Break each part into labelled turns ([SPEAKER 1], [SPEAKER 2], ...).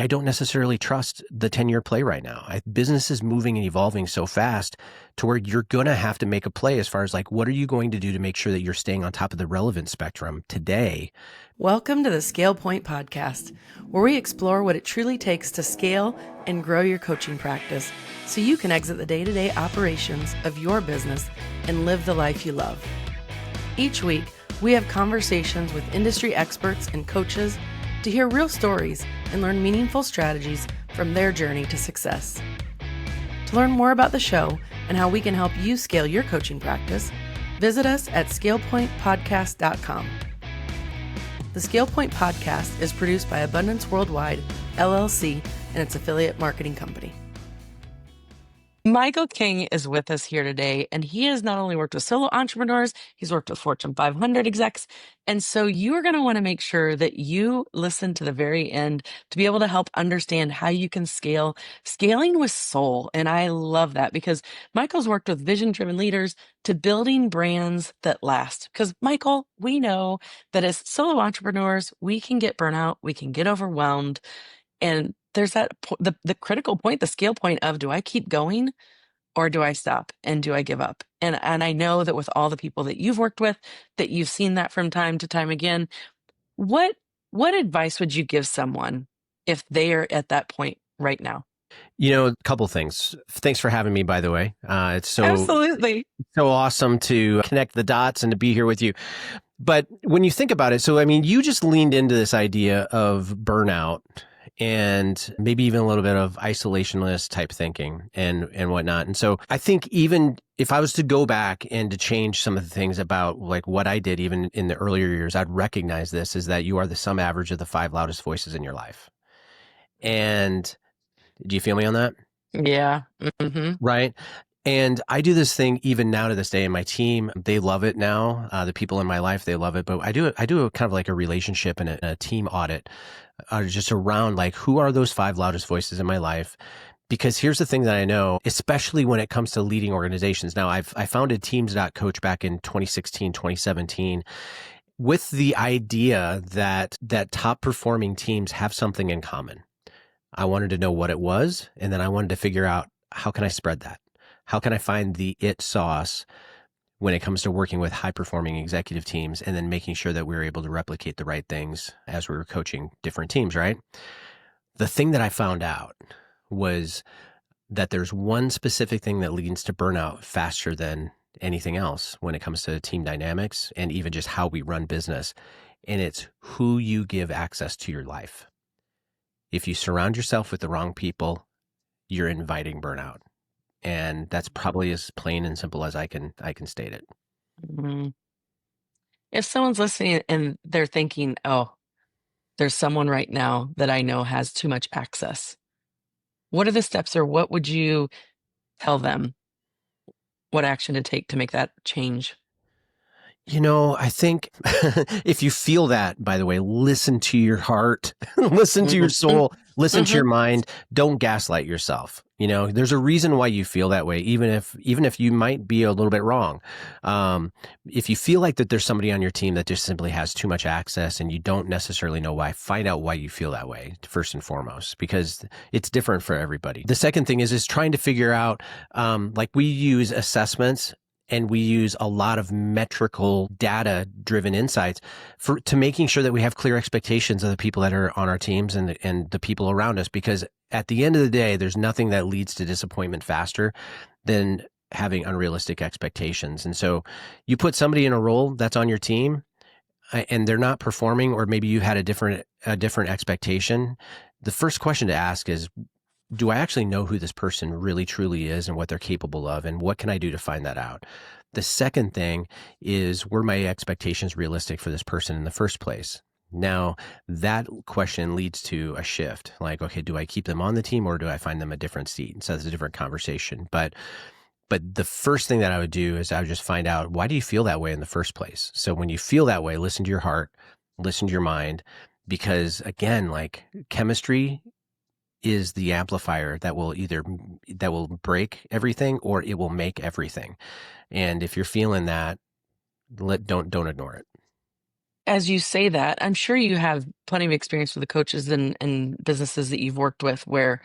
[SPEAKER 1] I don't necessarily trust the 10-year play right now. Business is moving and evolving so fast to where you're going to have to make a play as far as like, what are you going to do to make sure that you're staying on top of the relevant spectrum today?
[SPEAKER 2] Welcome to the Scale Point Podcast, where we explore what it truly takes to scale and grow your coaching practice so you can exit the day-to-day operations of your business and live the life you love. Each week, we have conversations with industry experts and coaches to hear real stories and learn meaningful strategies from their journey to success. To learn more about the show and how we can help you scale your coaching practice, visit us at scalepointpodcast.com. The ScalePoint Podcast is produced by Abundance Worldwide, LLC, and its affiliate marketing company. Michael King is with us here today, and he has not only worked with solo entrepreneurs, he's worked with Fortune 500 execs. And so you are going to want to make sure that you listen to the very end to be able to help understand how you can scaling with soul. And I love that because Michael's worked with vision-driven leaders to building brands that last. Because Michael, we know that as solo entrepreneurs, we can get burnout, we can get overwhelmed, and there's that the critical point, the scale point of, do I keep going or do I stop and do I give up? And I know that with all the people that you've worked with, that you've seen that from time to time again. What advice would you give someone if they are at that point right now?
[SPEAKER 1] You know, a couple things. Thanks for having me, by the way. It's
[SPEAKER 2] Absolutely
[SPEAKER 1] so awesome to connect the dots and to be here with you. But when you think about it, so I mean, you just leaned into this idea of burnout and maybe even a little bit of isolationist type thinking and whatnot. And so I think even if I was to go back and to change some of the things about like what I did even in the earlier years, I'd recognize this is that you are the sum average of the 5 loudest voices in your life. And do you feel me on that?
[SPEAKER 2] Yeah. Mm-hmm.
[SPEAKER 1] Right. And I do this thing even now to this day, and my team, they love it now. The people in my life, they love it. But I do a kind of like a relationship and a team audit just around like, who are those 5 loudest voices in my life? Because here's the thing that I know, especially when it comes to leading organizations. Now, I founded Teams.Coach back in 2016, 2017, with the idea that top performing teams have something in common. I wanted to know what it was, and then I wanted to figure out, how can I spread that? How can I find the it sauce when it comes to working with high-performing executive teams and then making sure that we were able to replicate the right things as we were coaching different teams, right? The thing that I found out was that there's one specific thing that leads to burnout faster than anything else when it comes to team dynamics and even just how we run business, and it's who you give access to your life. If you surround yourself with the wrong people, you're inviting burnout. And that's probably as plain and simple as I can state it.
[SPEAKER 2] Mm-hmm. If someone's listening and they're thinking, oh, there's someone right now that I know has too much access, what are the steps, or what would you tell them? What action to take to make that change?
[SPEAKER 1] You know, I think if you feel that, by the way, listen to your heart, listen to your soul, listen to your mind. Don't gaslight yourself. You know, there's a reason why you feel that way, even if you might be a little bit wrong. If you feel like that there's somebody on your team that just simply has too much access and you don't necessarily know why, find out why you feel that way first and foremost, because it's different for everybody. The second thing is trying to figure out, like we use assessments and we use a lot of metrical data-driven insights to making sure that we have clear expectations of the people that are on our teams and the people around us. Because at the end of the day, there's nothing that leads to disappointment faster than having unrealistic expectations. And so you put somebody in a role that's on your team and they're not performing, or maybe you had a different expectation. The first question to ask is, do I actually know who this person really truly is and what they're capable of, and what can I do to find that out? The second thing is, were my expectations realistic for this person in the first place? Now, that question leads to a shift. Like, okay, do I keep them on the team or do I find them a different seat? So that's a different conversation. But the first thing that I would do is I would just find out, why do you feel that way in the first place? So when you feel that way, listen to your heart, listen to your mind, because again, like chemistry is the amplifier that will break everything or it will make everything. And if you're feeling that, don't ignore it.
[SPEAKER 2] as you say that, I'm sure you have plenty of experience with the coaches and businesses that you've worked with where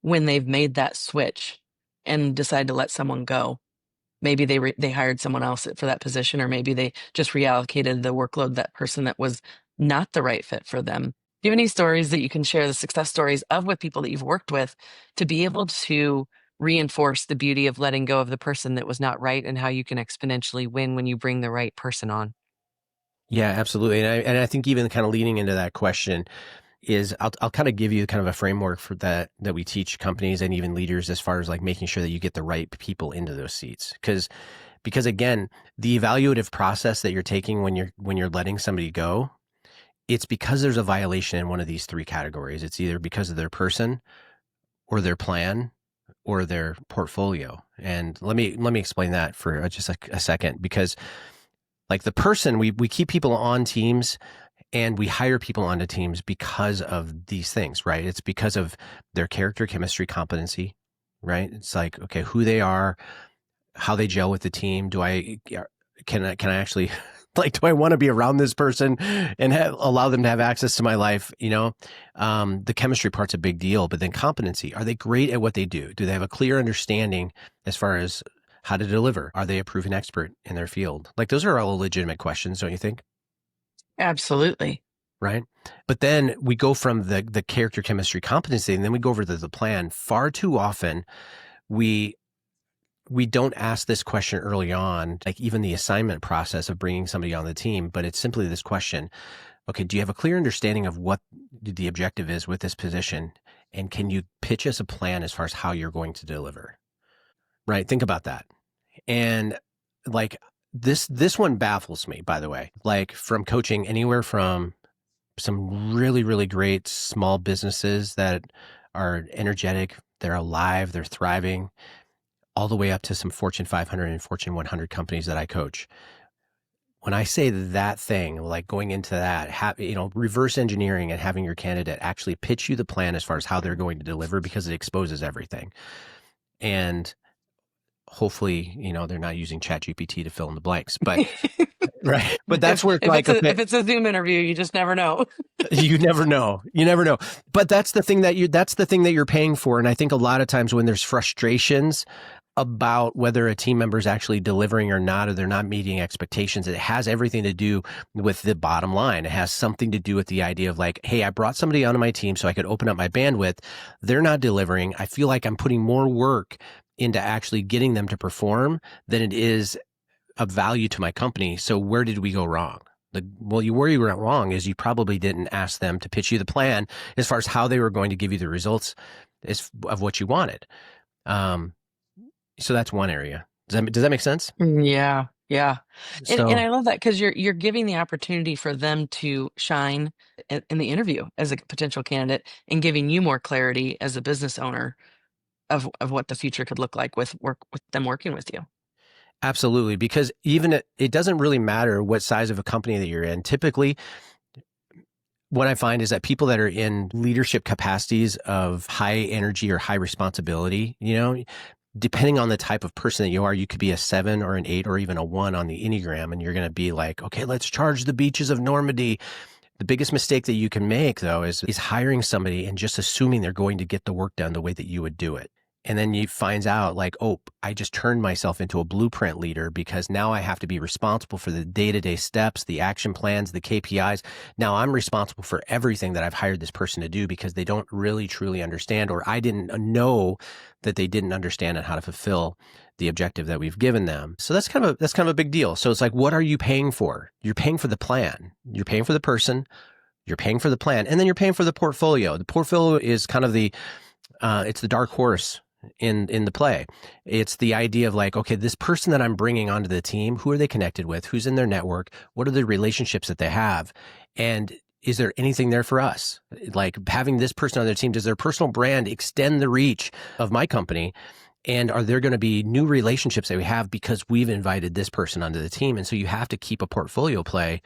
[SPEAKER 2] when they've made that switch and decide to let someone go, maybe they hired someone else for that position, or maybe they just reallocated the workload that person that was not the right fit for them. Do you have any stories that you can share, the success stories of with people that you've worked with, to be able to reinforce the beauty of letting go of the person that was not right, and how you can exponentially win when you bring the right person on?
[SPEAKER 1] Yeah, absolutely. And I think even kind of leading into that question is I'll kind of give you kind of a framework for that we teach companies and even leaders as far as like making sure that you get the right people into those seats. Because again, the evaluative process that you're taking when you're letting somebody go, it's because there's a violation in one of these three categories. It's either because of their person or their plan or their portfolio. And let me explain that for just a second, because like the person, we keep people on teams and we hire people onto teams because of these things, right? It's because of their character, chemistry, competency, right? It's like, okay, who they are, how they gel with the team. Can I actually like, do I want to be around this person and allow them to have access to my life? The chemistry part's a big deal, but then competency, are they great at what they do? Do they have a clear understanding as far as how to deliver? Are they a proven expert in their field? Like those are all legitimate questions, don't you think?
[SPEAKER 2] Absolutely.
[SPEAKER 1] Right. But then we go from the character, chemistry, competency, and then we go over to the plan. Far too often, we we don't ask this question early on, like even the assignment process of bringing somebody on the team, but it's simply this question. Okay, do you have a clear understanding of what the objective is with this position? And can you pitch us a plan as far as how you're going to deliver? Right? Think about that. And like this one baffles me, by the way, like from coaching anywhere from some really, really great small businesses that are energetic, they're alive, they're thriving, all the way up to some Fortune 500 and Fortune 100 companies that I coach. When I say that thing, like going into that, reverse engineering and having your candidate actually pitch you the plan as far as how they're going to deliver, because it exposes everything. And hopefully, they're not using ChatGPT to fill in the blanks, but right. But that's where it's like, okay,
[SPEAKER 2] If it's a Zoom interview, you just never know.
[SPEAKER 1] you never know. You never know. But that's the thing that you're paying for. And I think a lot of times when there's frustrations about whether a team member is actually delivering or not, or they're not meeting expectations, it has everything to do with the bottom line. It has something to do with the idea of like, hey, I brought somebody onto my team so I could open up my bandwidth. They're not delivering. I feel like I'm putting more work into actually getting them to perform than it is of value to my company. So where did we go wrong? Where you went wrong is you probably didn't ask them to pitch you the plan as far as how they were going to give you the results of what you wanted. So that's one area. Does that make sense?
[SPEAKER 2] Yeah, yeah. And
[SPEAKER 1] So
[SPEAKER 2] I love that, because you're giving the opportunity for them to shine in the interview as a potential candidate, and giving you more clarity as a business owner of what the future could look like with them working with you.
[SPEAKER 1] absolutely, because even it doesn't really matter what size of a company that you're in. Typically, what I find is that people that are in leadership capacities of high energy or high responsibility, depending on the type of person that you are, you could be a 7 or an 8 or even a 1 on the Enneagram, and you're going to be like, okay, let's charge the beaches of Normandy. The biggest mistake that you can make, though, is hiring somebody and just assuming they're going to get the work done the way that you would do it. And then you finds out like, oh, I just turned myself into a blueprint leader because now I have to be responsible for the day-to-day steps, the action plans, the KPIs. Now I'm responsible for everything that I've hired this person to do because they don't really truly understand, or I didn't know that they didn't understand on how to fulfill the objective that we've given them. So that's kind of a big deal. So it's like, what are you paying for? You're paying for the plan. You're paying for the person. You're paying for the plan, and then you're paying for the portfolio. The portfolio is kind of it's the dark horse in the play. It's the idea of like, okay, this person that I'm bringing onto the team, who are they connected with? Who's in their network? What are the relationships that they have? And is there anything there for us? Like having this person on their team, does their personal brand extend the reach of my company? And are there going to be new relationships that we have because we've invited this person onto the team? And so you have to keep a portfolio play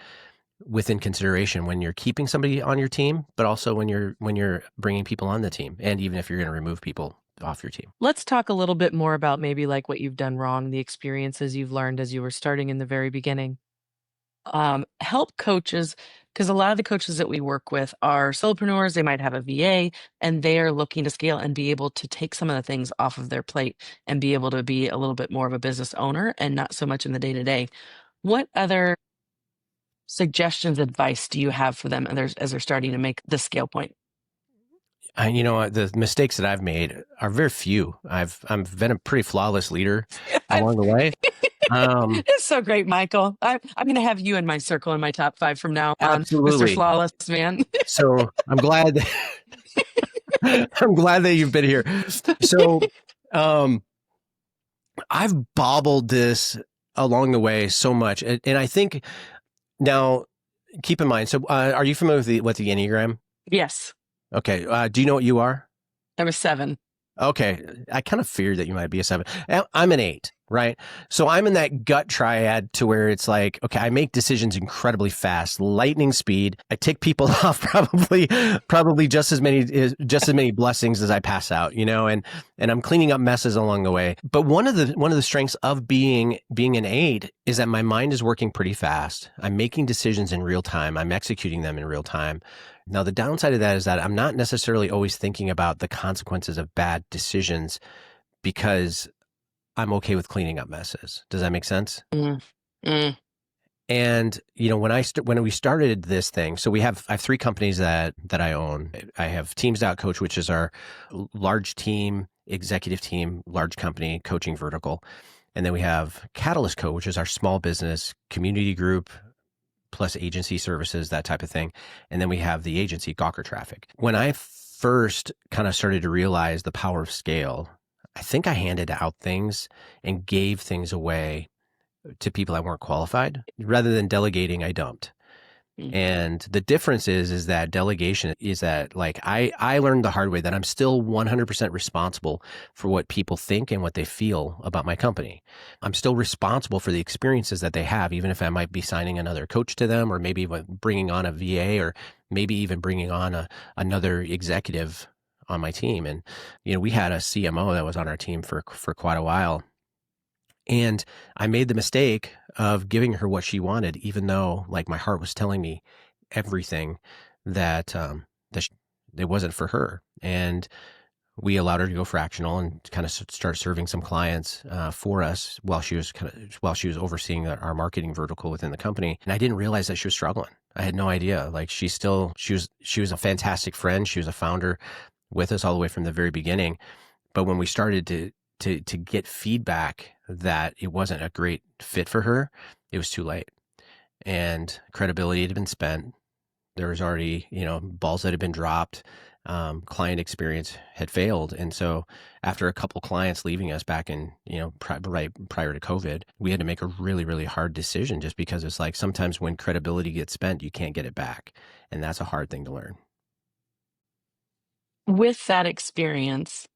[SPEAKER 1] within consideration when you're keeping somebody on your team, but also when you're bringing people on the team, and even if you're going to remove people off your team.
[SPEAKER 2] Let's talk a little bit more about maybe like what you've done wrong, the experiences you've learned as you were starting in the very beginning. help coaches, because a lot of the coaches that we work with are solopreneurs. They might have a VA and they are looking to scale and be able to take some of the things off of their plate and be able to be a little bit more of a business owner and not so much in the day to day. What other suggestions, advice do you have for them as they're starting to make the scale point?
[SPEAKER 1] The mistakes that I've made are very few. I've been a pretty flawless leader along the way.
[SPEAKER 2] It's so great, Michael. I'm going to have you in my circle in my top 5 from now on, Mr.
[SPEAKER 1] Absolutely.
[SPEAKER 2] Flawless Man.
[SPEAKER 1] So I'm glad I'm glad that you've been here. So I've bobbled this along the way so much, and I think now keep in mind. So are you familiar with the Enneagram?
[SPEAKER 2] Yes,
[SPEAKER 1] Okay. Do you know what you are?
[SPEAKER 2] I'm a 7.
[SPEAKER 1] Okay. I kind of feared that you might be a 7. I'm an 8, right? So I'm in that gut triad to where it's like, okay, I make decisions incredibly fast, lightning speed. I tick people off probably just as many blessings as I pass out, and I'm cleaning up messes along the way. But one of the strengths of being an 8 is that my mind is working pretty fast. I'm making decisions in real time. I'm executing them in real time. Now, the downside of that is that I'm not necessarily always thinking about the consequences of bad decisions because I'm okay with cleaning up messes. Does that make sense?
[SPEAKER 2] Mm, mm,
[SPEAKER 1] And when we started this thing, so I have 3 companies that I own. I have Teams.Coach, which is our large team, executive team, large company coaching vertical. And then we have Catalyst.Co, which is our small business community group, plus agency services, that type of thing. And then we have the agency, Gawker Traffic. When I first kind of started to realize the power of scale, I think I handed out things and gave things away to people that weren't qualified. Rather than delegating, I dumped.
[SPEAKER 2] mm.
[SPEAKER 1] And the difference is that delegation is that, like, I learned the hard way that I'm still 100% responsible for what people think and what they feel about my company. I'm still responsible for the experiences that they have, even if I might be signing another coach to them, or maybe bringing on a VA, or maybe even bringing on another executive on my team. And, we had a CMO that was on our team for quite a while. And I made the mistake of giving her what she wanted, even though, like, my heart was telling me everything that it wasn't for her. And we allowed her to go fractional and kind of start serving some clients for us while she was overseeing our marketing vertical within the company. And I didn't realize that she was struggling. I had no idea. Like, she was a fantastic friend. She was a founder with us all the way from the very beginning. But when we started to get feedback that it wasn't a great fit for her, it was too late. And credibility had been spent. There was already, balls that had been dropped. Client experience had failed. And so after a couple clients leaving us back in, right prior to COVID, we had to make a really, really hard decision, just because it's like, sometimes when credibility gets spent, you can't get it back. And that's a hard thing to learn.
[SPEAKER 2] With that experience,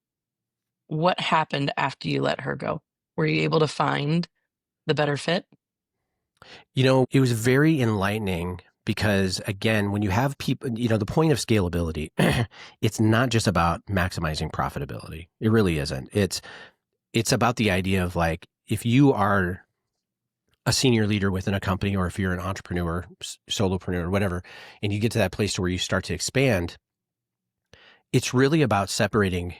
[SPEAKER 2] what happened after you let her go? Were you able to find the better fit?
[SPEAKER 1] It was very enlightening because, again, when you have people, the point of scalability, it's not just about maximizing profitability. It really isn't. It's about the idea of, like, if you are a senior leader within a company, or if you're an entrepreneur, solopreneur, whatever, and you get to that place to where you start to expand, it's really about separating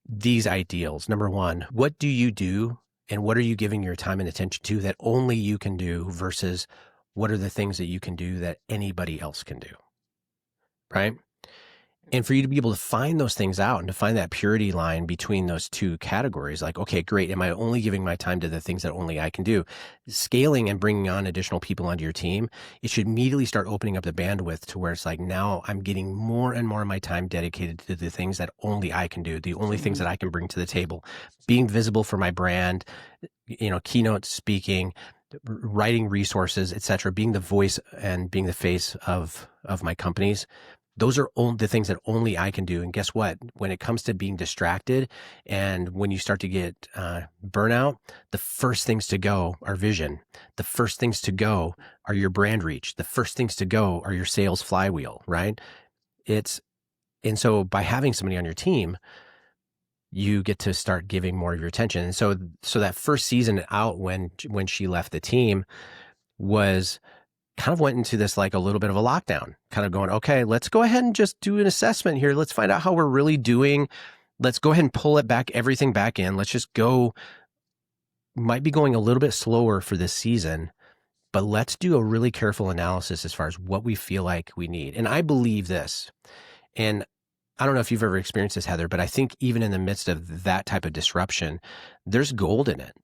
[SPEAKER 1] these ideals. Number one, what do you do and what are you giving your time and attention to that only you can do, versus what are the things that you can do that anybody else can do, right? And for you to be able to find those things out and to find that purity line between those two categories, like, okay, great. Am I only giving my time to the things that only I can do? Scaling and bringing on additional people onto your team, it should immediately start opening up the bandwidth to where it's like, now I'm getting more and more of my time dedicated to the things that only I can do, the only things that I can bring to the table, being visible for my brand, keynote speaking, writing resources, etc., being the voice and being the face of my companies. Those are the things that only I can do. And guess what? When it comes to being distracted and when you start to get burnout, the first things to go are vision. The first things to go are your brand reach. The first things to go are your sales flywheel, right? And so by having somebody on your team, you get to start giving more of your attention. And so that first season out, when she left the team, was kind of went into this like a little bit of a lockdown, kind of going, okay, let's go ahead and just do an assessment here. Let's find out how we're really doing. Let's go ahead and pull it back, everything back in. Let's just go, might be going a little bit slower for this season, but let's do a really careful analysis as far as what we feel like we need. And I believe this, and I don't know if you've ever experienced this, Heather, but I think even in the midst of that type of disruption, there's gold in it.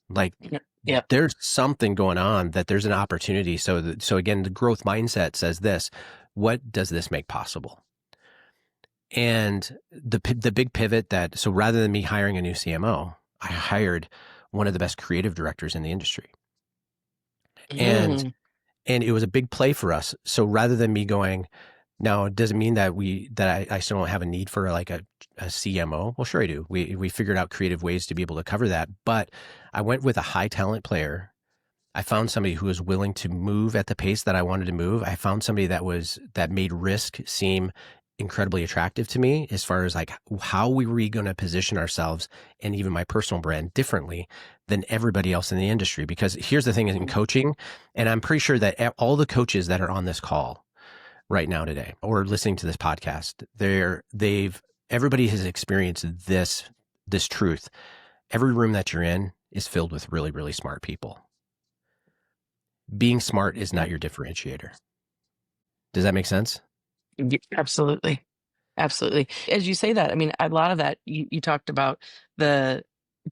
[SPEAKER 1] Like
[SPEAKER 2] Yep.
[SPEAKER 1] there's something going on, that there's an opportunity. So again, the growth mindset says this: what does this make possible? And the big pivot so rather than me hiring a new CMO, I hired one of the best creative directors in the industry. And it was a big play for us. So rather than me going, now, it doesn't mean that I still don't have a need for like a CMO. Well, sure I do. We figured out creative ways to be able to cover that. But I went with a high talent player. I found somebody who was willing to move at the pace that I wanted to move. I found somebody that made risk seem incredibly attractive to me, as far as like, how were we going to position ourselves and even my personal brand differently than everybody else in the industry? Because here's the thing, in coaching, and I'm pretty sure that all the coaches that are on this call right now today, or listening to this podcast, everybody has experienced this truth. Every room that you're in is filled with really, really smart people. Being smart is not your differentiator. Does that make sense?
[SPEAKER 2] Absolutely. Absolutely. As you say that, I mean, a lot of that you talked about the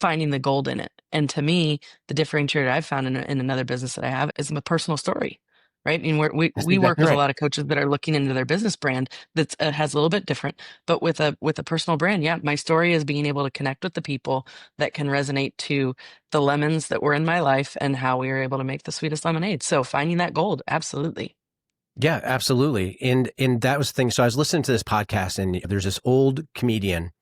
[SPEAKER 2] finding the gold in it. And to me, the differentiator I've found in another business that I have is my personal story, right? I mean,
[SPEAKER 1] That's
[SPEAKER 2] we work
[SPEAKER 1] exactly
[SPEAKER 2] with a
[SPEAKER 1] right.
[SPEAKER 2] lot of coaches that are looking into their business brand that has a little bit different, but with a personal brand. Yeah, my story is being able to connect with the people that can resonate to the lemons that were in my life and how we were able to make the sweetest lemonade. So finding that gold, absolutely.
[SPEAKER 1] Yeah, absolutely. And that was the thing. So I was listening to this podcast, and there's this old comedian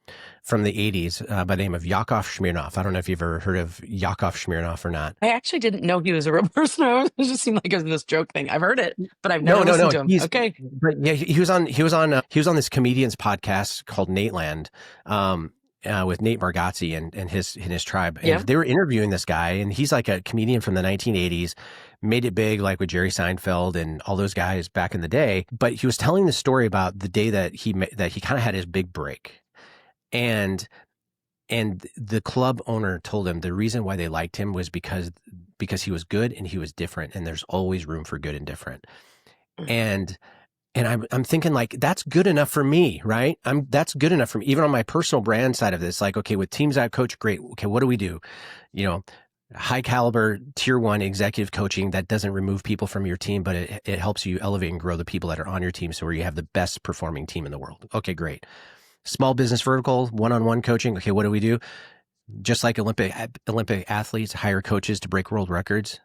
[SPEAKER 1] from the 80s by the name of Yakov Smirnoff. I don't know if you've ever heard of Yakov Smirnoff or not.
[SPEAKER 2] I actually didn't know he was a real person. It just seemed like it was this joke thing. I've heard it, but I've never
[SPEAKER 1] No.
[SPEAKER 2] listened to him. Okay.
[SPEAKER 1] But yeah, he was on this comedian's podcast called Nateland, with Nate Bargatze and his tribe. And
[SPEAKER 2] Yeah.
[SPEAKER 1] they were interviewing this guy, and he's like a comedian from the 1980s, made it big, like with Jerry Seinfeld and all those guys back in the day. But he was telling the story about the day that he kind of had his big break. And the club owner told him the reason why they liked him was because he was good and he was different, and there's always room for good and different. And I'm thinking, like, that's good enough for me, right? That's good enough for me, even on my personal brand side of this. Like, okay, with Teams.Coach, great. Okay, what do we do? High caliber tier 1 executive coaching that doesn't remove people from your team, but it helps you elevate and grow the people that are on your team, so where you have the best performing team in the world. Okay, great. Small business vertical, one-on-one coaching. Okay, what do we do? Just like Olympic athletes hire coaches to break world records,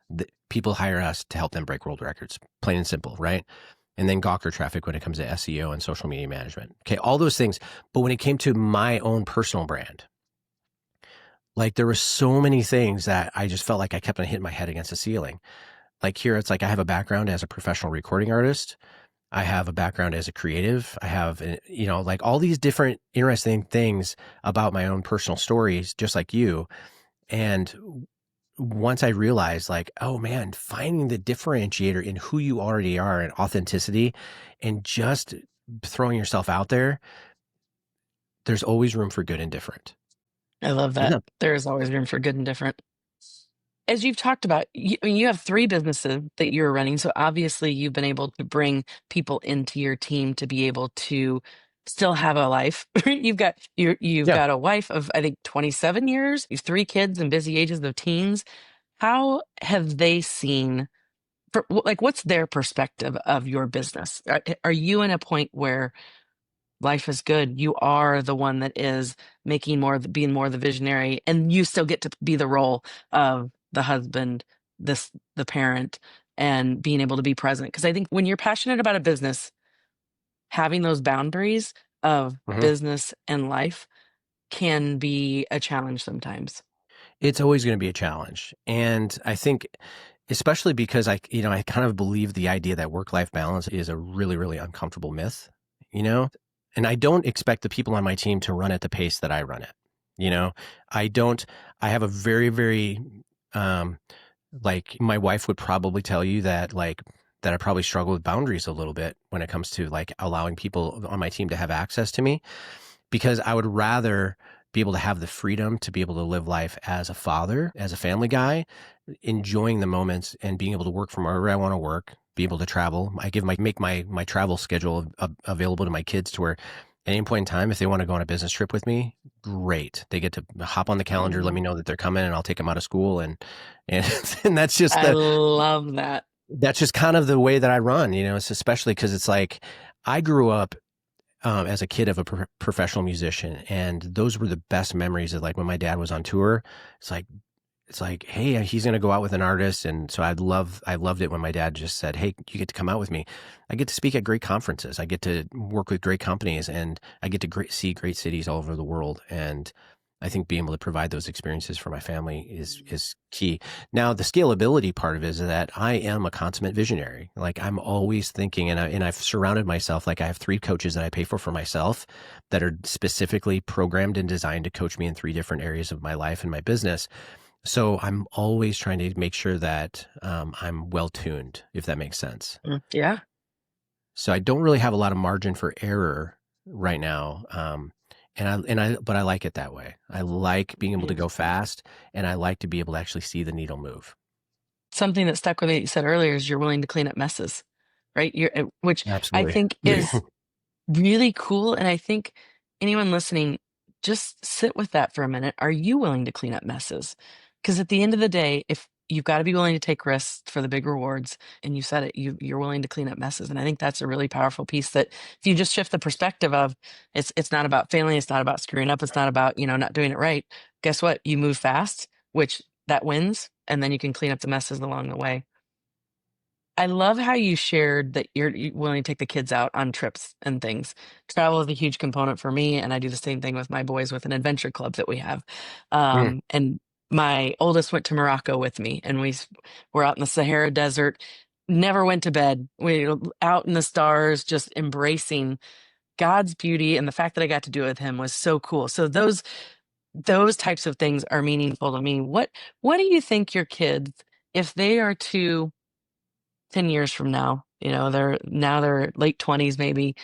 [SPEAKER 1] people hire us to help them break world records, plain and simple, right? And then Gawker traffic when it comes to SEO and social media management. Okay, all those things. But when it came to my own personal brand, like, there were so many things that I just felt like I kept on hitting my head against the ceiling. Like, here, it's like I have a background as a professional recording artist. I have a background as a creative. I have, like, all these different interesting things about my own personal stories, just like you. And once I realized, like, oh man, finding the differentiator in who you already are and authenticity and just throwing yourself out there, there's always room for good and different.
[SPEAKER 2] I love that.
[SPEAKER 1] Yeah.
[SPEAKER 2] There is always room for good and different. As you've talked about, I mean, you have 3 businesses that you're running. So obviously you've been able to bring people into your team to be able to still have a life. You've got a wife of, I think, 27 years, you have 3 kids in busy ages of teens. How have they seen, like, what's their perspective of your business? Are you in a point where life is good, you are the one that is being more the visionary, and you still get to be the role of the husband, the parent, and being able to be present? Because I think when you're passionate about a business, having those boundaries of
[SPEAKER 1] Mhm.
[SPEAKER 2] business and life can be a challenge sometimes.
[SPEAKER 1] It's always going to be a challenge. And I think, especially because I kind of believe the idea that work-life balance is a really, really uncomfortable myth, and I don't expect the people on my team to run at the pace that I run at. I have a very, very, like, my wife would probably tell you that, like, that I probably struggle with boundaries a little bit when it comes to like allowing people on my team to have access to me, because I would rather be able to have the freedom to be able to live life as a father, as a family guy, enjoying the moments and being able to work from wherever I want to work, be able to travel. I make my travel schedule available to my kids to where at any point in time, if they want to go on a business trip with me, great. They get to hop on the calendar, let me know that they're coming, and I'll take them out of school. And and
[SPEAKER 2] I love that.
[SPEAKER 1] that's just kind of the way that I run, it's especially because it's like I grew up as a kid of a professional musician, and those were the best memories of like when my dad was on tour. It's like, hey, he's going to go out with an artist. And so I loved it when my dad just said, hey, you get to come out with me. I get to speak at great conferences. I get to work with great companies, and I get to see great cities all over the world. And I think being able to provide those experiences for my family is key. Now, the scalability part of it is that I am a consummate visionary. Like I'm always thinking, and I've surrounded myself. Like I have 3 coaches that I pay for myself that are specifically programmed and designed to coach me in 3 different areas of my life and my business. So I'm always trying to make sure that I'm well tuned, if that makes sense.
[SPEAKER 2] Yeah.
[SPEAKER 1] So I don't really have a lot of margin for error right now. But I like it that way. I like being able to go fast, and I like to be able to actually see the needle move.
[SPEAKER 2] Something that stuck with me that you said earlier is you're willing to clean up messes, right? Which I
[SPEAKER 1] Absolutely.
[SPEAKER 2] think is really cool. And I think anyone listening, just sit with that for a minute. Are you willing to clean up messes? Because at the end of the day, if you've got to be willing to take risks for the big rewards, and you said it, you're willing to clean up messes. And I think that's a really powerful piece that if you just shift the perspective of it's not about failing, it's not about screwing up, it's not about, not doing it right. Guess what? You move fast, which that wins, and then you can clean up the messes along the way. I love how you shared that you're willing to take the kids out on trips and things. Travel is a huge component for me, and I do the same thing with my boys with an adventure club that we have.
[SPEAKER 1] Mm.
[SPEAKER 2] And my oldest went to Morocco with me, and were out in the Sahara Desert. Never went to bed. We were out in the stars, just embracing God's beauty, and the fact that I got to do it with him was so cool. So those types of things are meaningful to me. What do you think your kids, if they are to 10 years from now, they're late 20s maybe.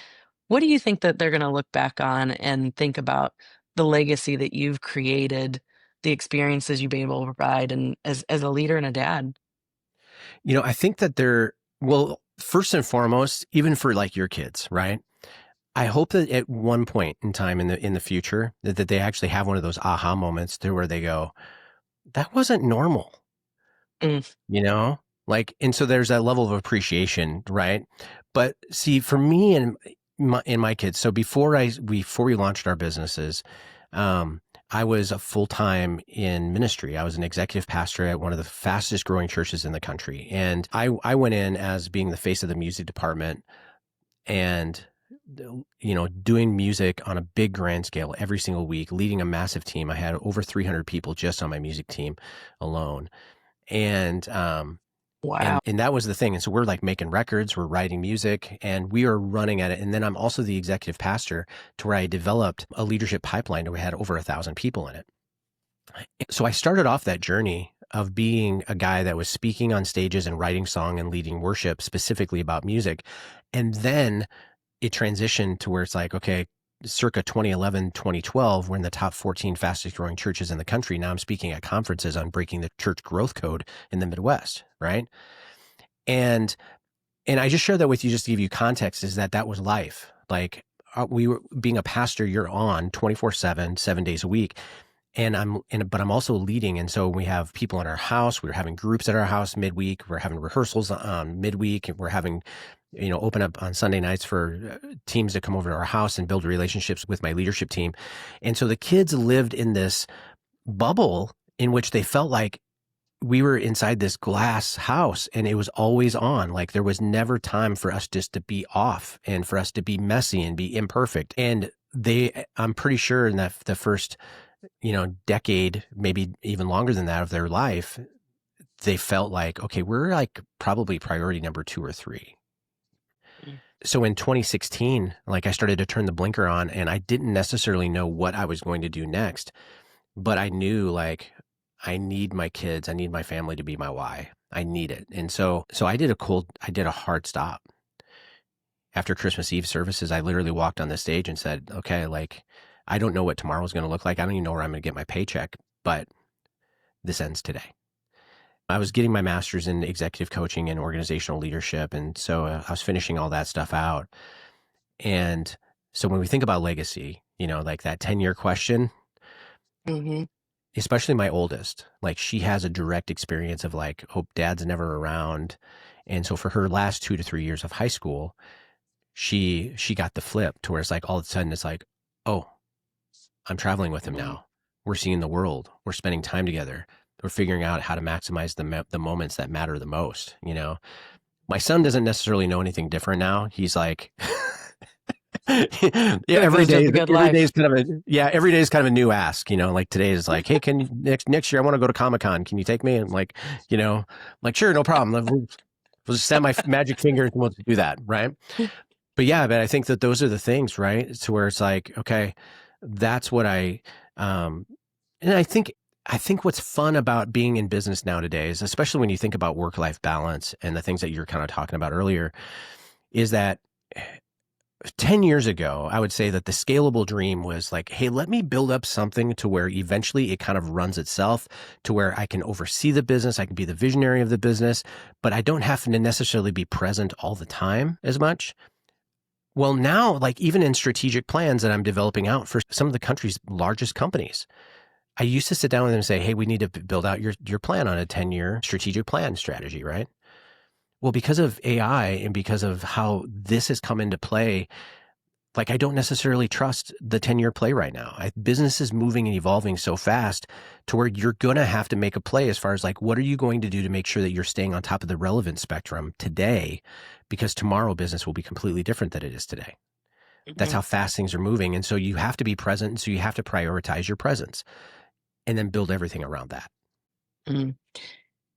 [SPEAKER 2] What do you think that they're going to look back on and think about the legacy that you've created, the experiences you've been able to provide, and as a leader and a dad?
[SPEAKER 1] I think that well, first and foremost, even for like your kids, right? I hope that at one point in time in the future that they actually have one of those aha moments to where they go, that wasn't normal.
[SPEAKER 2] Mm.
[SPEAKER 1] Like, and so there's that level of appreciation, right? But see, for me and my kids, so before we launched our businesses, I was a full-time in ministry. I was an executive pastor at one of the fastest growing churches in the country. And I went in as being the face of the music department, and doing music on a big grand scale every single week, leading a massive team. I had over 300 people just on my music team alone. And
[SPEAKER 2] Wow.
[SPEAKER 1] and that was the thing. And so we're like making records, we're writing music, and we are running at it. And then I'm also the executive pastor to where I developed a leadership pipeline where we had over 1,000 people in it. So I started off that journey of being a guy that was speaking on stages and writing song and leading worship specifically about music. And then it transitioned to where it's like, okay, circa 2011, 2012, we're in the top 14 fastest growing churches in the country. Now I'm speaking at conferences on breaking the church growth code in the Midwest, right? And I just share that with you just to give you context, is that was life. Like we were being a pastor, you're on 24/7, 7 days a week. But I'm also leading. And so we have people in our house. We're having groups at our house midweek. We're having rehearsals on midweek. We're having, open up on Sunday nights for teams to come over to our house and build relationships with my leadership team. And so the kids lived in this bubble in which they felt like we were inside this glass house and it was always on. Like there was never time for us just to be off and for us to be messy and be imperfect. And I'm pretty sure in that the first decade, maybe even longer than that of their life, they felt like, okay, we're like probably priority number 2 or 3.
[SPEAKER 2] Mm.
[SPEAKER 1] So in 2016, like I started to turn the blinker on, and I didn't necessarily know what I was going to do next, but I knew like I need my kids, I need my family to be my why. I need it. And so I did a hard stop. After Christmas Eve services, I literally walked on the stage and said, okay, like, I don't know what tomorrow's going to look like. I don't even know where I'm going to get my paycheck, but this ends today. I was getting my master's in executive coaching and organizational leadership. And so I was finishing all that stuff out. And so when we think about legacy, like that 10-year question,
[SPEAKER 2] Mm-hmm.
[SPEAKER 1] especially my oldest, like she has a direct experience of like, oh, dad's never around. And so for her last 2 to 3 years of high school, she got the flip to where it's like all of a sudden it's like, oh, I'm traveling with him now. We're seeing the world. We're spending time together. We're figuring out how to maximize the moments that matter the most. My son doesn't necessarily know anything different now. He's like, yeah, every day is kind of a new ask. Like today is like, hey, can you next year I want to go to Comic-Con. Can you take me? And like, like sure, no problem. We'll just snap my magic finger and we'll do that, right? But yeah, but I think that those are the things, right? To where it's like, okay, that's what and I think what's fun about being in business nowadays, especially when you think about work-life balance and the things that you're kind of talking about earlier, is that 10 years ago, I would say that the scalable dream was like, hey, let me build up something to where eventually it kind of runs itself to where I can oversee the business. I can be the visionary of the business, but I don't have to necessarily be present all the time as much. Well, now, like even in strategic plans that I'm developing out for some of the country's largest companies, I used to sit down with them and say, hey, we need to build out your plan on a 10-year strategic plan strategy, right? Well, because of AI and because of how this has come into play, like I don't necessarily trust the 10-year play right now. Business is moving and evolving so fast to where you're going to have to make a play as far as like, what are you going to do to make sure that you're staying on top of the relevant spectrum today? Because tomorrow business will be completely different than it is today. That's how fast things are moving. And so you have to be present. And so you have to prioritize your presence and then build everything around that.
[SPEAKER 2] Mm-hmm.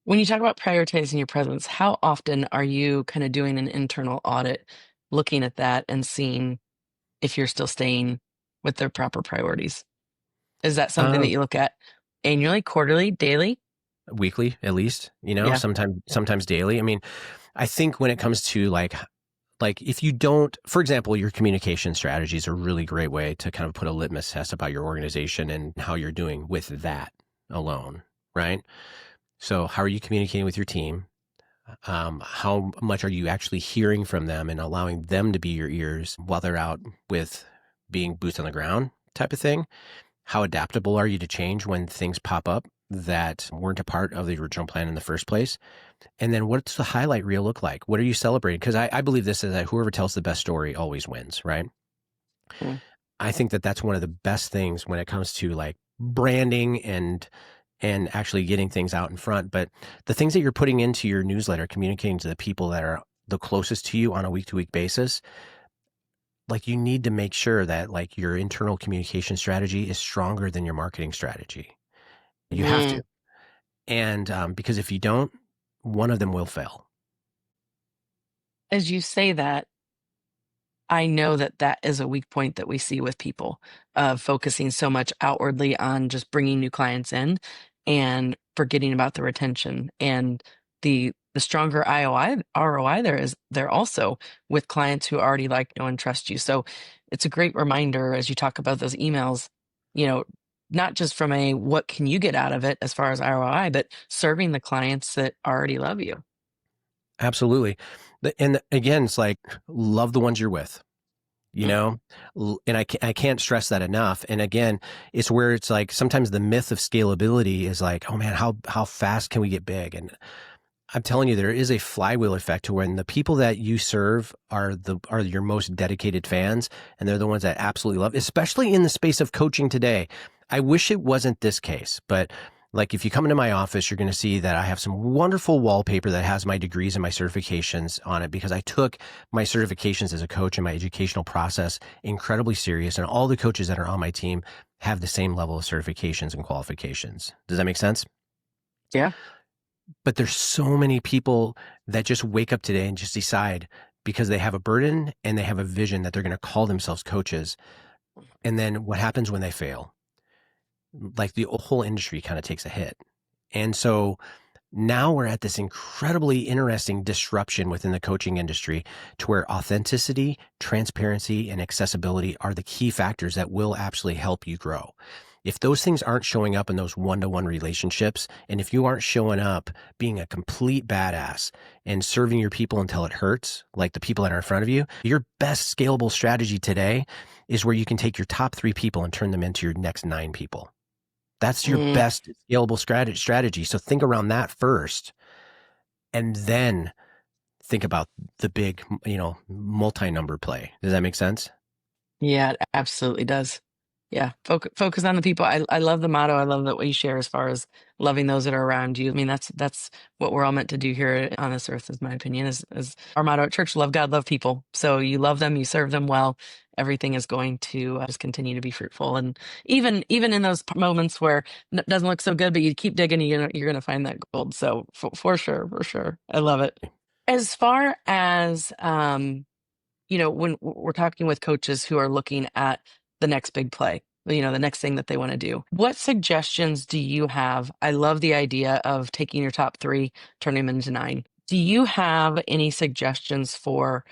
[SPEAKER 2] When you talk about prioritizing your presence, how often are you kind of doing an internal audit, looking at that and seeing if you're still staying with their proper priorities? Is that something that you look at annually, quarterly, daily?
[SPEAKER 1] Weekly, at least,
[SPEAKER 2] Yeah.
[SPEAKER 1] sometimes daily. I mean, I think when it comes to like if you don't, for example, your communication strategies are a really great way to kind of put a litmus test about your organization and how you're doing with that alone, right? So how are you communicating with your team? How much are you actually hearing from them and allowing them to be your ears while they're out with being boots on the ground type of thing? How adaptable are you to change when things pop up that weren't a part of the original plan in the first place? And then what's the highlight reel look like? What are you celebrating? Because I believe this is that whoever tells the best story always wins, right?
[SPEAKER 2] Mm.
[SPEAKER 1] I think that that's one of the best things when it comes to like branding and actually getting things out in front. But the things that you're putting into your newsletter, communicating to the people that are the closest to you on a week-to-week basis, like you need to make sure that like your internal communication strategy is stronger than your marketing strategy. You have to. And because if you don't, one of them will fail.
[SPEAKER 2] As you say that, I know that that is a weak point that we see with people of focusing so much outwardly on just bringing new clients in and forgetting about the retention and the stronger ROI there is there also with clients who already like, know, and trust you. So it's a great reminder as you talk about those emails, not just from a what can you get out of it as far as ROI, but serving the clients that already love you.
[SPEAKER 1] Absolutely. And again, it's like love the ones you're with. And I can't stress that enough. And again, it's where it's like sometimes the myth of scalability is like, oh man, how fast can we get big? And I'm telling you, there is a flywheel effect to when the people that you serve are your most dedicated fans, and they're the ones that absolutely love, especially in the space of coaching today. I wish it wasn't this case, but like if you come into my office, you're going to see that I have some wonderful wallpaper that has my degrees and my certifications on it because I took my certifications as a coach and my educational process incredibly serious. And all the coaches that are on my team have the same level of certifications and qualifications. Does that make sense?
[SPEAKER 2] Yeah.
[SPEAKER 1] But there's so many people that just wake up today and just decide because they have a burden and they have a vision that they're going to call themselves coaches. And then what happens when they fail? Like the whole industry kind of takes a hit. And so Now we're at this incredibly interesting disruption within the coaching industry to where authenticity, transparency, and accessibility are the key factors that will actually help you grow. If those things aren't showing up in those one-to-one relationships, and if you aren't showing up being a complete badass and serving your people until it hurts, like the people that are in front of you, your best scalable strategy today is where you can take your top 3 people and turn them into your next 9 people. That's your best scalable strategy. So think around that first, and then think about the big, multi-number play. Does that make sense?
[SPEAKER 2] Yeah, it absolutely does. Yeah, focus on the people. I love the motto. I love that what you share as far as loving those that are around you. I mean, that's what we're all meant to do here on this earth, is my opinion. Is our motto at church: love God, love people. So you love them, you serve them well. Everything is going to just continue to be fruitful. And even in those moments where it doesn't look so good, but you keep digging, you're gonna find that gold. So for sure, I love it. As far as when we're talking with coaches who are looking at the next big play, the next thing that they want to do, what suggestions do you have? I love the idea of taking your top 3, turning them into 9. Do you have any suggestions for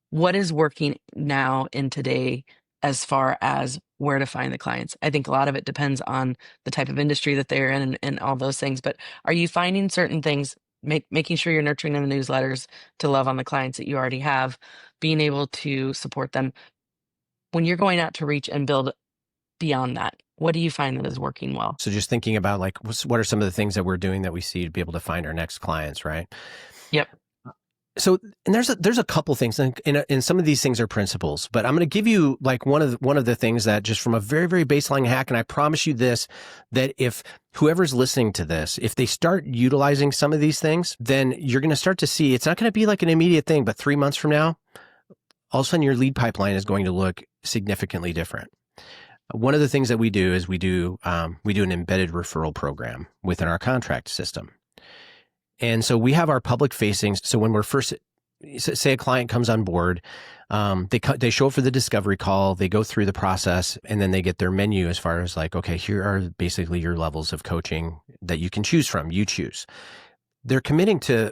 [SPEAKER 2] what is working now in today as far as where to find the clients? I think a lot of it depends on the type of industry that they're in and all those things. But are you finding certain things, making sure you're nurturing in the newsletters to love on the clients that you already have, being able to support them when you're going out to reach and build beyond that? What do you find that is working well?
[SPEAKER 1] So just thinking about like, what are some of the things that we're doing that we see to be able to find our next clients, right?
[SPEAKER 2] Yep.
[SPEAKER 1] So, and there's a couple things, and some of these things are principles, but I'm going to give you like one of the things that just from a very, very baseline hack, and I promise you this, that if whoever's listening to this, if they start utilizing some of these things, then you're going to start to see it's not going to be like an immediate thing, but 3 months from now, all of a sudden your lead pipeline is going to look significantly different. One of the things that we do is we do an embedded referral program within our contract system. And so we have our public facing. So when we're first, say a client comes on board, they show up for the discovery call, they go through the process, and then they get their menu as far as like, okay, here are basically your levels of coaching that you can choose from. You choose. They're committing to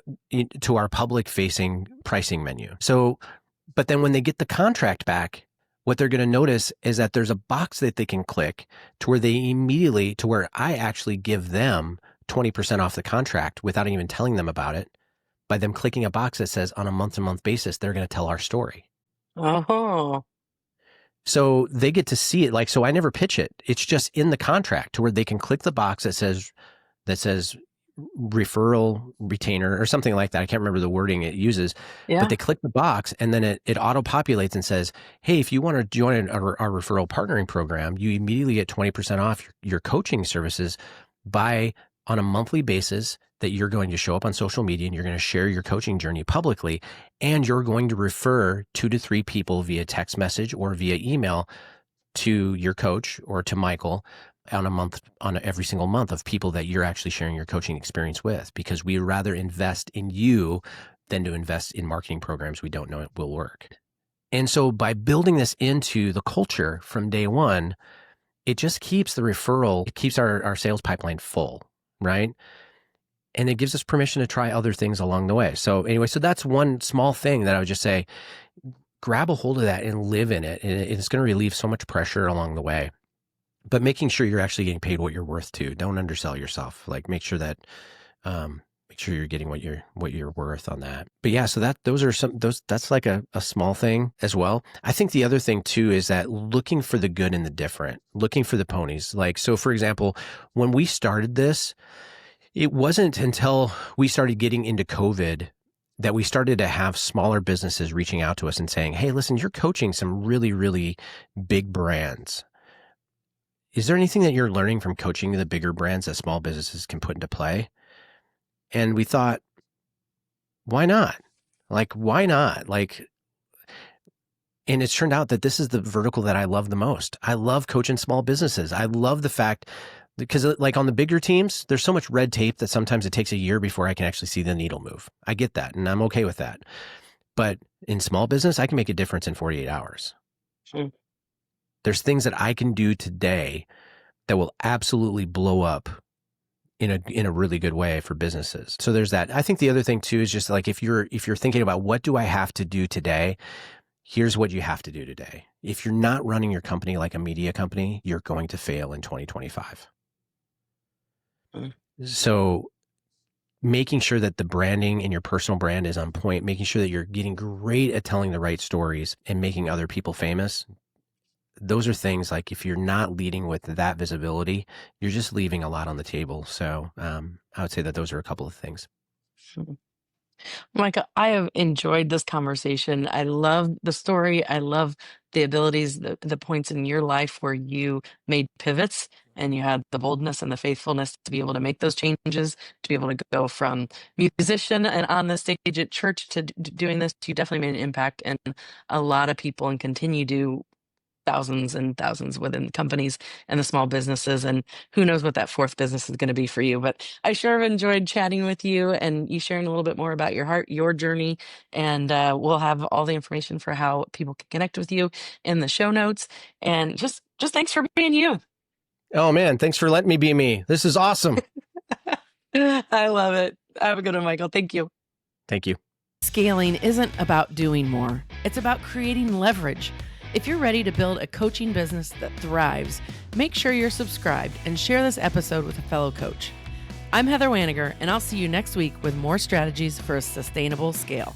[SPEAKER 1] our public facing pricing menu. So, but then when they get the contract back, what they're going to notice is that there's a box that they can click to where I actually give them 20% off the contract without even telling them about it, by them clicking a box that says on a month-to-month basis, they're going to tell our story.
[SPEAKER 2] Oh.
[SPEAKER 1] So they get to see it. So I never pitch it. It's just in the contract to where they can click the box that says referral retainer or something like that. I can't remember the wording it uses, but they click the box and then it auto populates and says, hey, if you want to join our referral partnering program, you immediately get 20% off your coaching services on a monthly basis, that you're going to show up on social media and you're going to share your coaching journey publicly. And you're going to refer 2 to 3 people via text message or via email to your coach or to Michael on every single month of people that you're actually sharing your coaching experience with, because we rather invest in you than to invest in marketing programs we don't know it will work. And so by building this into the culture from day one, it just keeps it keeps our sales pipeline full, right? And it gives us permission to try other things along the way. So anyway, so that's one small thing that I would just say, grab a hold of that and live in it. And it's going to relieve so much pressure along the way. But making sure you're actually getting paid what you're worth too. Don't undersell yourself. Like make sure you're getting what you're worth on that. But yeah, so that's like a small thing as well. I think the other thing too is that looking for the good and the different, looking for the ponies. Like, so for example, when we started this, it wasn't until we started getting into COVID that we started to have smaller businesses reaching out to us and saying, hey, listen, you're coaching some really, really big brands. Is there anything that you're learning from coaching the bigger brands that small businesses can put into play? And we thought, why not? Why not? And it's turned out that this is the vertical that I love the most. I love coaching small businesses. I love the fact, because like on the bigger teams, there's so much red tape that sometimes it takes a year before I can actually see the needle move. I get that, and I'm okay with that. But in small business, I can make a difference in 48 hours.
[SPEAKER 2] Sure.
[SPEAKER 1] There's things that I can do today that will absolutely blow up in a really good way for businesses. So there's that. I think the other thing too is just like if you're thinking about what do I have to do today, here's what you have to do today. If you're not running your company like a media company, you're going to fail in 2025. So making sure that the branding in your personal brand is on point, making sure that you're getting great at telling the right stories and making other people famous. Those are things like if you're not leading with that visibility, you're just leaving a lot on the table. So I would say that those are a couple of things.
[SPEAKER 2] Micah, I have enjoyed this conversation. I love the story. I love the abilities, the points in your life where you made pivots and you had the boldness and the faithfulness to be able to make those changes, to be able to go from musician and on the stage at church to doing this. You definitely made an impact in a lot of people and continue to thousands and thousands within companies and the small businesses. And who knows what that fourth business is going to be for you. But I sure have enjoyed chatting with you and you sharing a little bit more about your heart, your journey. And we'll have all the information for how people can connect with you in the show notes. And just thanks for being you.
[SPEAKER 1] Oh man, thanks for letting me be me. This is awesome.
[SPEAKER 2] I love it. Have a good one, Michael. Thank you.
[SPEAKER 1] Thank you.
[SPEAKER 3] Scaling isn't about doing more. It's about creating leverage. If you're ready to build a coaching business that thrives, make sure you're subscribed and share this episode with a fellow coach. I'm Heather Wanninger, and I'll see you next week with more strategies for a sustainable scale.